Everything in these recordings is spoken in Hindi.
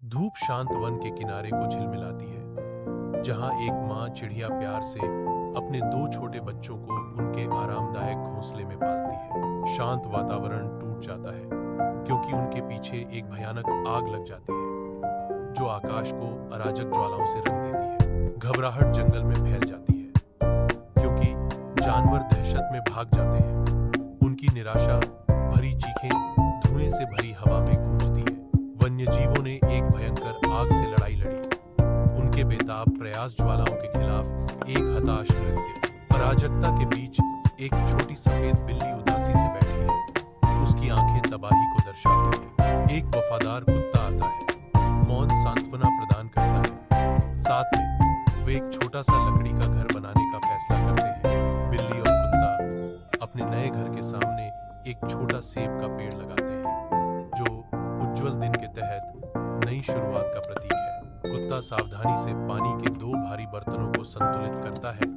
धूप शांत वन के किनारे को झिलमिलाती है, जहां एक माँ चिड़िया प्यार से अपने दो छोटे बच्चों को उनके आरामदायक घोंसले में पालती है। शांत वातावरण टूट जाता है क्योंकि उनके पीछे एक भयानक आग लग जाती है जो आकाश को अराजक ज्वालाओं से रंग देती है। घबराहट जंगल में फैल जाती है क्योंकि जानवर दहशत में भाग जाते हैं। उनकी निराशा भरी चीखें धुएं से भरी हवा में गूंजती है। वन्यजीवों ने एक भयंकर आग से लड़ाई लड़ी। उनके बेताब प्रयास ज्वालाओं के खिलाफ एक हताश नृत्य। अराजकता के बीच एक छोटी सफेद बिल्ली उदासी से बैठी है। उसकी आंखें तबाही को दर्शाती हैं। एक वफादार कुत्ता आता है, मौन सांत्वना प्रदान करता है। साथ में वे एक छोटा सा लकड़ी का घर बनाने का फैसला करते हैं। बिल्ली और कुत्ता अपने नए घर के सामने एक छोटा सेब का पेड़ लगाते हैं जो उज्जवल दिन के तहत नई शुरुआत का प्रतीक है। कुत्ता सावधानी से पानी के दो भारी बर्तनों को संतुलित करता है।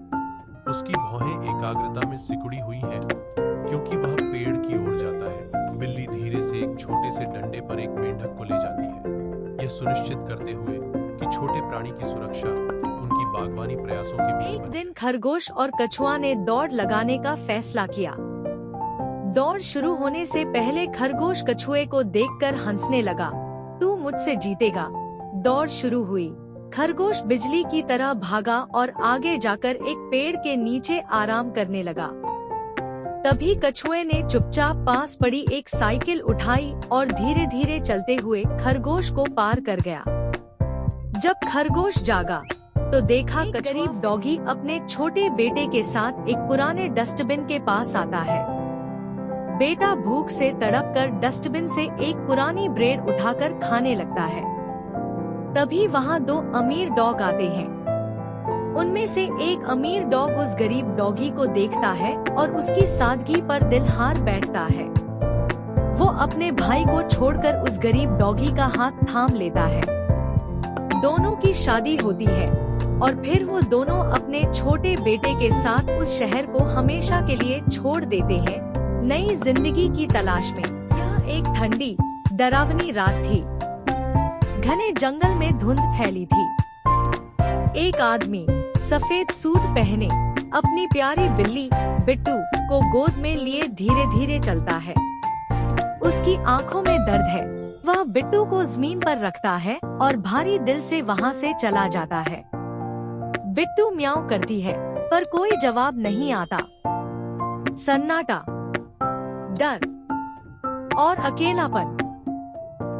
उसकी भौहें एकाग्रता में सिकुड़ी हुई हैं क्योंकि वह पेड़ की ओर जाता है। बिल्ली धीरे से एक छोटे से डंडे पर एक मेंढक को ले जाती है, यह सुनिश्चित करते हुए कि छोटे प्राणी की सुरक्षा उनकी बागवानी प्रयासों के बीच एक दिन खरगोश और कछुआ ने दौड़ लगाने का फैसला किया। दौड़ शुरू होने से पहले खरगोश कछुए को देखकर हंसने लगा। तू मुझसे जीतेगा। दौड़ शुरू हुई। खरगोश बिजली की तरह भागा और आगे जाकर एक पेड़ के नीचे आराम करने लगा। तभी कछुए ने चुपचाप पास पड़ी एक साइकिल उठाई और धीरे धीरे चलते हुए खरगोश को पार कर गया। जब खरगोश जागा तो देखा गरीब डॉगी अपने छोटे बेटे के साथ एक पुराने डस्टबिन के पास आता है। बेटा भूख से तड़पकर डस्टबिन से एक पुरानी ब्रेड उठाकर खाने लगता है। तभी वहाँ दो अमीर डॉग आते हैं। उनमें से एक अमीर डॉग उस गरीब डॉगी को देखता है और उसकी सादगी पर दिल हार बैठता है। वो अपने भाई को छोड़कर उस गरीब डॉगी का हाथ थाम लेता है। दोनों की शादी होती है और फिर वो दोनों अपने छोटे बेटे के साथ उस शहर को हमेशा के लिए छोड़ देते हैं, नई जिंदगी की तलाश में। यह एक ठंडी डरावनी रात थी। घने जंगल में धुंध फैली थी। एक आदमी सफेद सूट पहने अपनी प्यारी बिल्ली बिट्टू को गोद में लिए धीरे धीरे चलता है। उसकी आंखों में दर्द है। वह बिट्टू को जमीन पर रखता है और भारी दिल से वहाँ से चला जाता है। बिट्टू म्याऊं करती है पर कोई जवाब नहीं आता। सन्नाटा, डर और अकेलापन।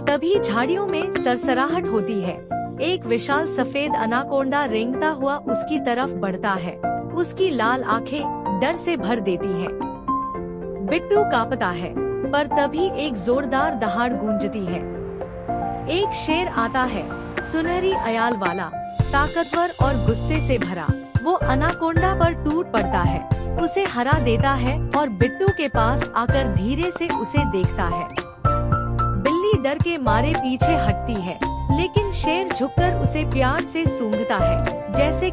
तभी झाड़ियों में सरसराहट होती है। एक विशाल सफेद अनाकोंडा रेंगता हुआ उसकी तरफ बढ़ता है। उसकी लाल आंखें डर से भर देती हैं। बिट्टू कांपता है पर तभी एक जोरदार दहाड़ गूंजती है। एक शेर आता है, सुनहरी अयाल वाला, ताकतवर और गुस्से से भरा। वो अनाकोंडा पर टूट पड़ता है, उसे हरा देता है और बिट्टू के पास आकर धीरे से उसे देखता है। बिल्ली डर के मारे पीछे हटती है, लेकिन शेर झुककर उसे प्यार से सूंघता है, जैसे